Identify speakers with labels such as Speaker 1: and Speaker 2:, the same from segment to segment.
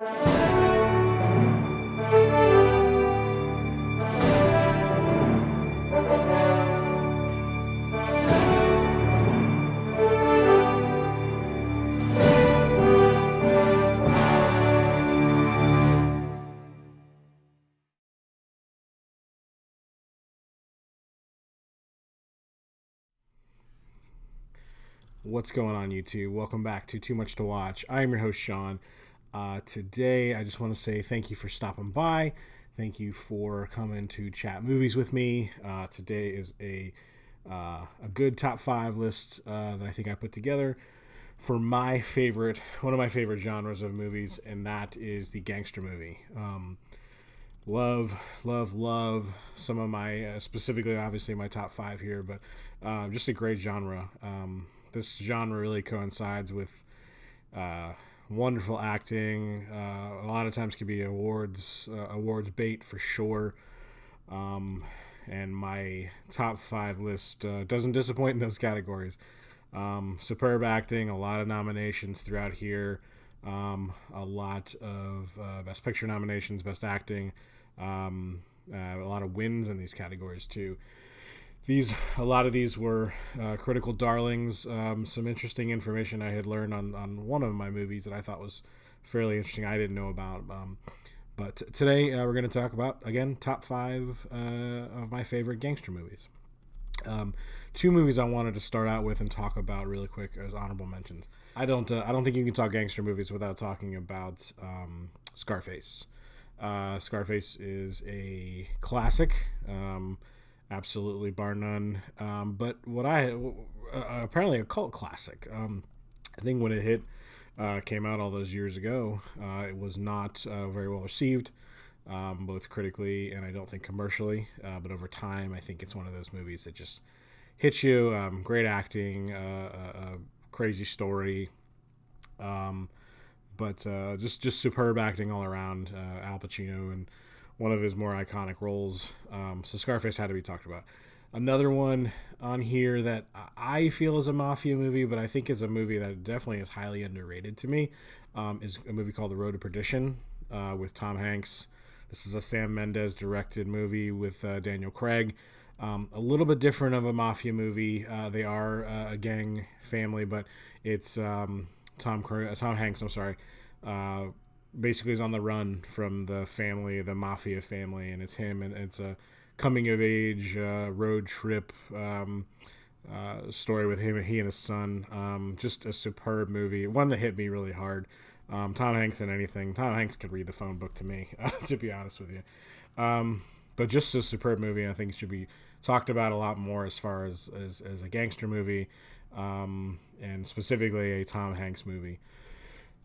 Speaker 1: What's going on, YouTube? Welcome back to Too Much to Watch. I am your host, Sean. Today, I just want to say thank you for stopping by. Thank you for coming to chat movies with me. Today is a good top 5 list that I think I put together for one of my favorite genres of movies, and that is the gangster movie. Love some of my, specifically, obviously, my top 5 here, but just a great genre. This genre really coincides with wonderful acting. A lot of times can be awards bait for sure. And my top 5 list doesn't disappoint in those categories. Superb acting, a lot of nominations throughout here. A lot of Best Picture nominations, Best Acting. A lot of wins in these categories too. A lot of these were critical darlings. Some interesting information I had learned on one of my movies that I thought was fairly interesting. I didn't know about. But today we're going to talk about, again, top 5 of my favorite gangster movies. 2 movies I wanted to start out with and talk about really quick as honorable mentions. I don't think you can talk gangster movies without talking about Scarface. Scarface is a classic. Absolutely, bar none. But apparently a cult classic. I think when it came out all those years ago, it was not very well received, both critically and I don't think commercially. But over time, I think it's one of those movies that just hits you. Great acting, a crazy story, but just superb acting all around. Al Pacino and one of his more iconic roles. So Scarface had to be talked about. Another one on here that I feel is a mafia movie, but I think is a movie that definitely is highly underrated to me, is a movie called The Road to Perdition with Tom Hanks. This is a Sam Mendes directed movie with Daniel Craig. A little bit different of a mafia movie. They are a gang family, but it's Tom Hanks. I'm sorry. Basically is on the run from the mafia family, and it's him, and it's a coming of age road trip story with he and his son. Just a superb movie, one that hit me really hard. Tom Hanks in anything. Tom Hanks could read the phone book to me, to be honest with you. But just a superb movie. I think it should be talked about a lot more as far as a gangster movie, and specifically a Tom Hanks movie.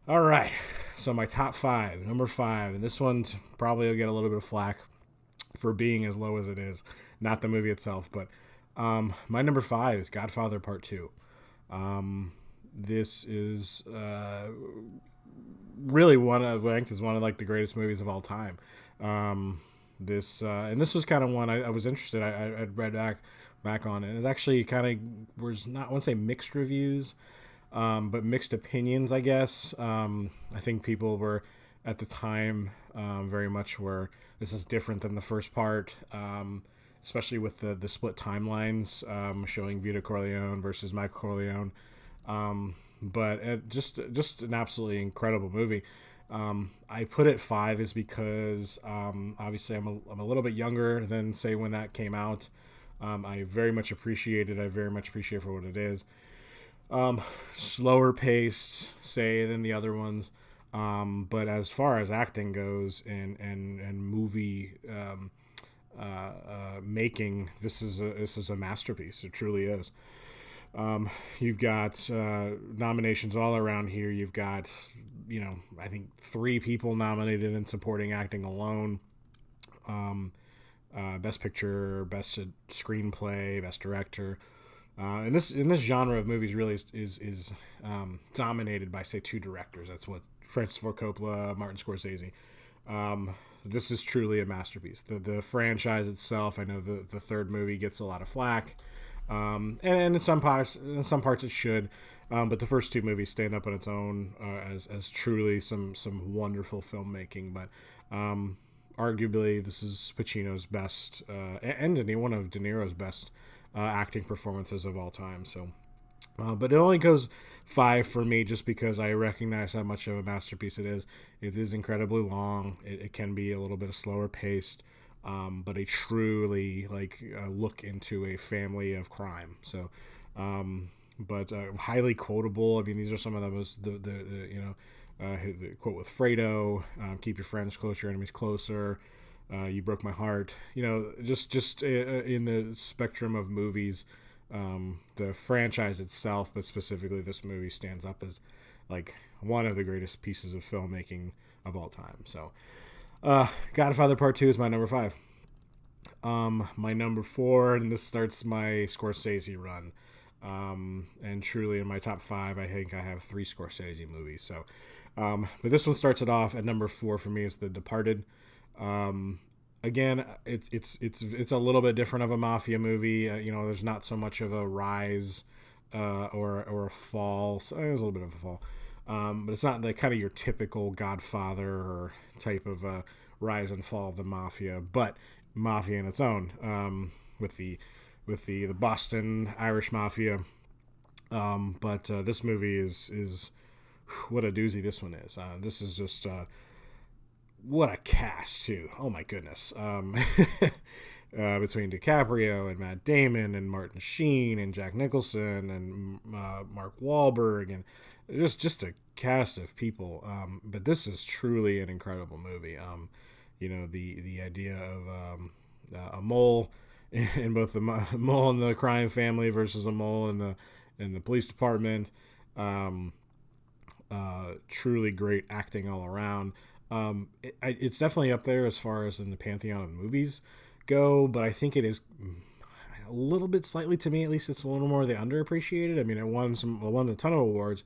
Speaker 1: All right, so my top 5, number 5, and this one's probably will get a little bit of flack for being as low as it is, not the movie itself, but my number 5 is Godfather Part 2. This is really ranked as one of like the greatest movies of all time. This was kind of one I was interested. I'd read back on it. It actually kind of was not, I wouldn't say mixed reviews, but mixed opinions, I guess. I think people were at the time very much where this is different than the first part, especially with the split timelines, showing Vito Corleone versus Michael Corleone. But just an absolutely incredible movie. I put it 5 is because obviously I'm a little bit younger than, say, when that came out. I very much appreciate it. I very much appreciate it for what it is. Slower paced, say, than the other ones, but as far as acting goes and movie making, this is a masterpiece. It truly is. You've got nominations all around here. You've got, I think 3 people nominated in supporting acting alone. Best Picture, Best Screenplay, Best Director. And this in this genre of movies really is dominated by, say, 2 directors. That's what Francis Ford Coppola, Martin Scorsese. This is truly a masterpiece. The franchise itself, I know the third movie gets a lot of flack. And in some parts it should. But the first two movies stand up on its own as truly some wonderful filmmaking. But arguably, this is Pacino's best, and one of De Niro's best acting performances of all time. So, but it only goes 5 for me just because I recognize how much of a masterpiece it is. It is incredibly long. It can be a little bit slower paced, but a truly look into a family of crime. So, but highly quotable. I mean, these are some of the most the quote with Fredo: "Keep your friends close, your enemies closer." You broke my heart. Just in the spectrum of movies, the franchise itself, but specifically this movie, stands up as like one of the greatest pieces of filmmaking of all time. So, Godfather Part 2 is my number 5. My number 4, and this starts my Scorsese run. And truly in my top 5, I think I have 3 Scorsese movies. So, but this one starts it off at number 4 for me. Is The Departed. Again, it's a little bit different of a mafia movie. There's not so much of a rise or a fall. So there's a little bit of a fall, but it's not like kind of your typical Godfather or type of rise and fall of the mafia, but mafia in its own, with the Boston Irish mafia. But this movie is what a doozy this one is. This is just what a cast too. Oh my goodness. Between DiCaprio and Matt Damon and Martin Sheen and Jack Nicholson and Mark Wahlberg, and just a cast of people. But this is truly an incredible movie. The idea of a mole in both the mole in the crime family versus a mole in the police department. Truly great acting all around. It's definitely up there as far as in the pantheon of movies go, but I think it is a little bit, slightly to me at least, it's a little more the underappreciated. I mean, it won a ton of awards.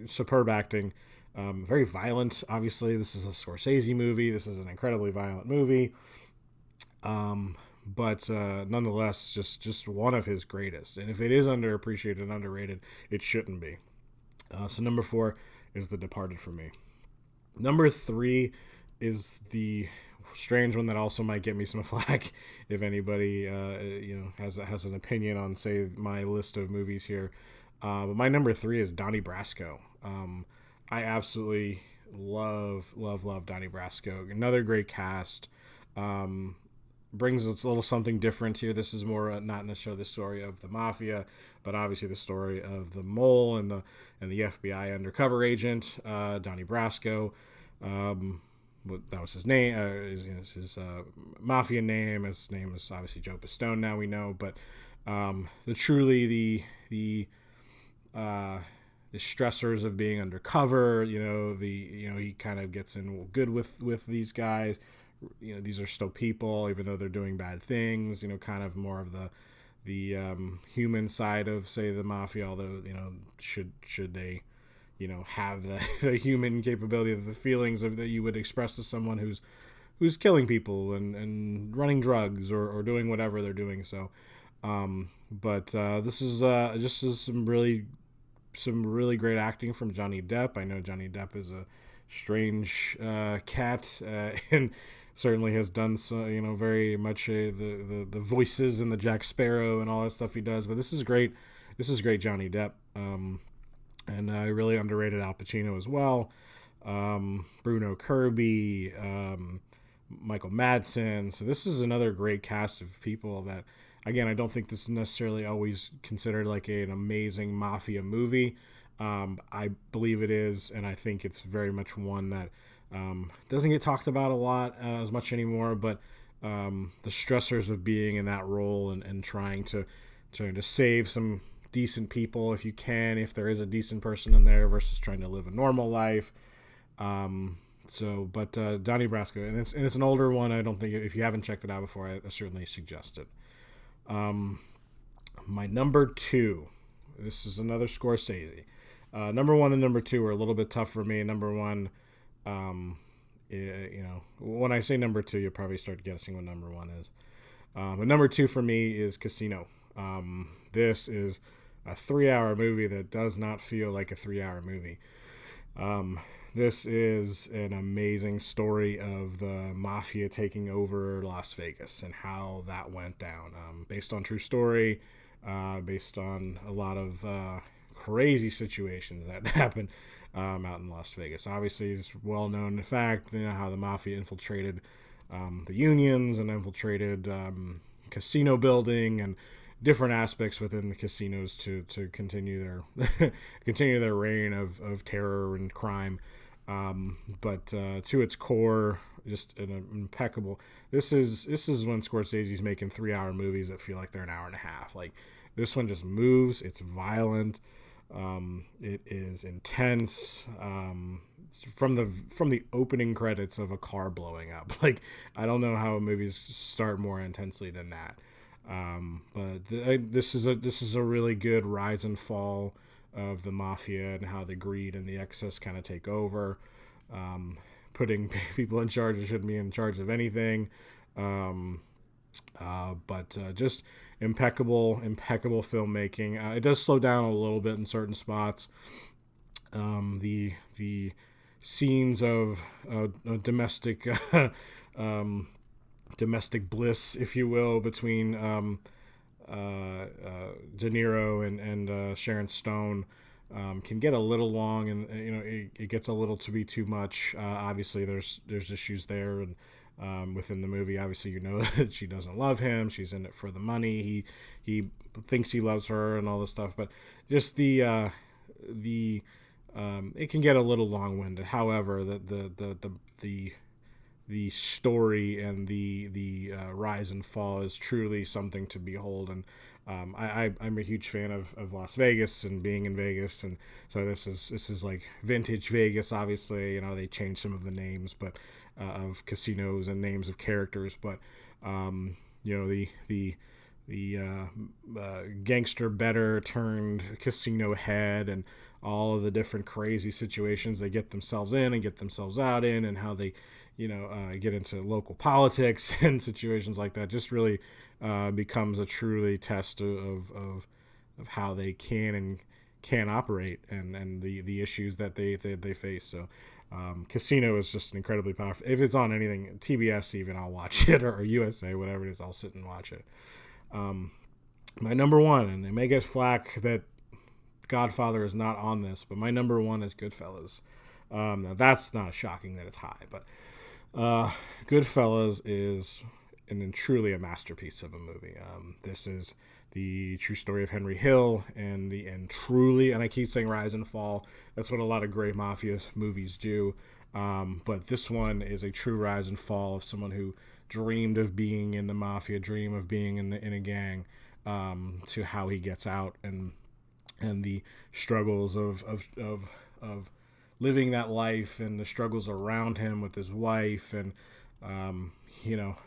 Speaker 1: Superb acting. Very violent. Obviously, this is a Scorsese movie. This is an incredibly violent movie. But nonetheless, just one of his greatest. And if it is underappreciated and underrated, it shouldn't be. So number 4 is The Departed for me. Number 3 is the strange one that also might get me some flack if anybody has an opinion on, say, my list of movies here. But my number 3 is Donnie Brasco. I absolutely love Donnie Brasco. Another great cast. Brings us a little something different here. This is more not necessarily the story of the mafia, but obviously the story of the mole and the FBI undercover agent, Donnie Brasco. That was his name. His mafia name. His name is obviously Joe Pistone. Now we know, but the stressors of being undercover. He kind of gets in good with these guys. These are still people, even though they're doing bad things. Kind of more of the human side of, say, the mafia. Although should they, have the human capability of the feelings that you would express to someone who's killing people and running drugs or doing whatever they're doing. So, but this is just some really great acting from Johnny Depp. I know Johnny Depp is a strange cat and certainly has done so, very much the voices and the Jack Sparrow and all that stuff he does. But this is great Johnny Depp. And I really underrated Al Pacino as well. Bruno Kirby, Michael Madsen. So this is another great cast of people that, again, I don't think this is necessarily always considered like an amazing mafia movie. I believe it is, and I think it's very much one that doesn't get talked about a lot as much anymore, but the stressors of being in that role and trying to save some decent people if you can, if there is a decent person in there, versus trying to live a normal life. Donnie Brasco, and it's an older one. I don't think, if you haven't checked it out before, I certainly suggest it. My number 2, this is another Scorsese. Number 1 and number 2 are a little bit tough for me. Number 1, when I say number 2, you'll probably start guessing what number 1 is. But number 2 for me is Casino. This is a 3-hour movie that does not feel like a 3-hour movie. This is an amazing story of the mafia taking over Las Vegas and how that went down. Based on true story, based on a lot of crazy situations that happened out in Las Vegas. Obviously, it's well known the fact, how the mafia infiltrated the unions and infiltrated casino building and different aspects within the casinos to continue their continue their reign of terror and crime. But to its core, just an impeccable. This is when Scorsese's making 3-hour movies that feel like they're an hour and a half. Like, this one just moves. It's violent. It is intense. From the opening credits of a car blowing up. Like, I don't know how movies start more intensely than that. But this is a really good rise and fall of the mafia and how the greed and the excess kind of take over, putting people in charge that shouldn't be in charge of anything. But just impeccable filmmaking. It does slow down a little bit in certain spots. The scenes of domestic domestic bliss, if you will, between De Niro and Sharon Stone can get a little long, and it gets a little to be too much. Obviously, there's issues there, and within the movie, obviously, that she doesn't love him. She's in it for the money. He thinks he loves her and all this stuff, but just it can get a little long-winded. However, the story and the rise and fall is truly something to behold. And I'm a huge fan of Las Vegas and being in Vegas, and so this is like vintage Vegas. Obviously, they changed some of the names, but of casinos and names of characters, but the gangster better turned casino head, and all of the different crazy situations they get themselves in and get themselves out in, and how they get into local politics and situations like that. Just really becomes a truly test of how they can operate, and the issues that they face. So Casino is just incredibly powerful. If it's on anything, TBS even, I'll watch it, or USA, whatever it is, I'll sit and watch it. My number 1, and they may get flack that Godfather is not on this, but my number 1 is Goodfellas. Now that's not shocking that it's high, but Goodfellas is truly a masterpiece of a movie. This is the true story of Henry Hill, and truly, and I keep saying rise and fall. That's what a lot of great mafia movies do. But this one is a true rise and fall of someone who dreamed of being in the mafia, dreamed of being in a gang, to how he gets out, and the struggles of living that life, and the struggles around him with his wife, and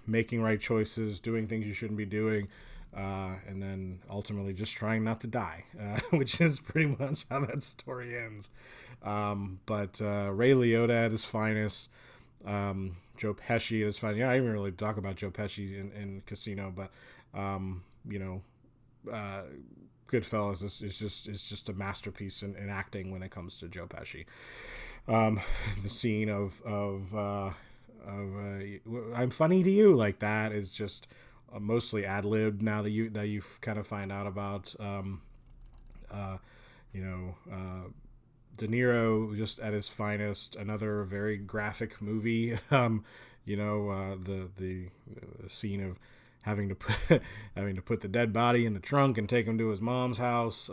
Speaker 1: making right choices, doing things you shouldn't be doing, and then ultimately just trying not to die, which is pretty much how that story ends. But Ray Liotta at his finest, Joe Pesci at his finest. I didn't even really talk about Joe Pesci in Casino, but Goodfellas is just a masterpiece in acting when it comes to Joe Pesci. The scene of I'm funny to you, like that, is just mostly ad-libbed now that you kind of find out about De Niro just at his finest. Another very graphic movie. The scene of having to put the dead body in the trunk and take him to his mom's house.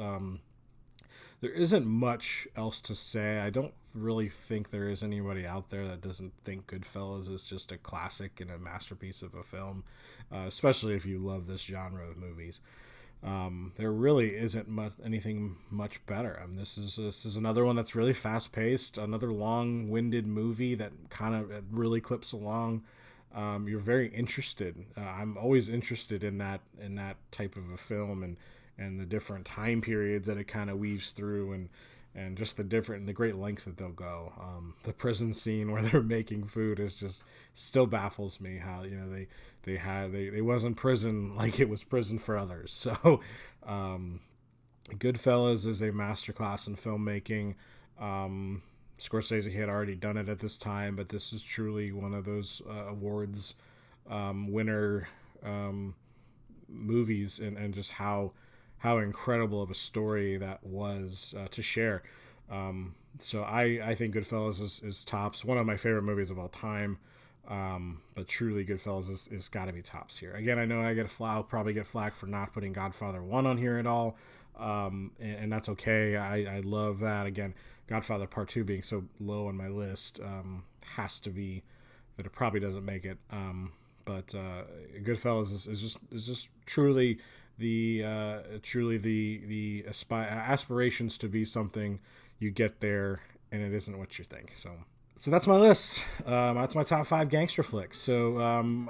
Speaker 1: There isn't much else to say. I don't really think there is anybody out there that doesn't think Goodfellas is just a classic and a masterpiece of a film, especially if you love this genre of movies. There really isn't anything much better. This is another one that's really fast paced, another long-winded movie that kind of really clips along. You're very interested. I'm always interested in that type of a film, and the different time periods that it kind of weaves through, and and just the great lengths that they'll go. The prison scene where they're making food is just still baffles me how, they wasn't prison like it was prison for others. So Goodfellas is a masterclass in filmmaking. Scorsese had already done it at this time, but this is truly one of those awards winner movies, and just how incredible of a story that was to share. So I think Goodfellas is tops. One of my favorite movies of all time. But truly, Goodfellas is got to be tops here. Again, I know I'll probably get flack for not putting Godfather 1 on here at all. And that's okay. I love that. Again, Godfather Part 2 being so low on my list has to be that it probably doesn't make it. But Goodfellas is just truly the aspirations to be something. You get there and it isn't what you think. So that's my list. That's my top 5 gangster flicks. So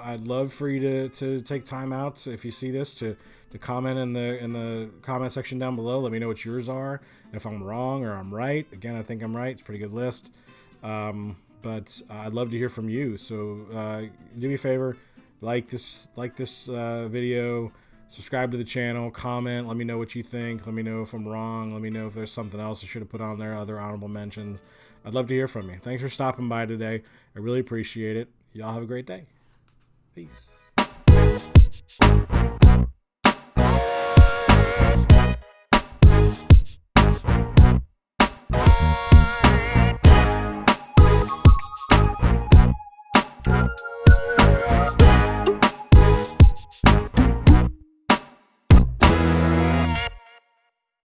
Speaker 1: I'd love for you to take time out, if you see this, to comment in the comment section down below. Let me know what yours are. If I'm wrong or I'm right. Again, I think I'm right. It's a pretty good list. But I'd love to hear from you. So do me a favor, like this video, subscribe to the channel, comment, let me know what you think. Let me know if I'm wrong. Let me know if there's something else I should have put on there, other honorable mentions. I'd love to hear from you. Thanks for stopping by today. I really appreciate it. Y'all have a great day. Peace.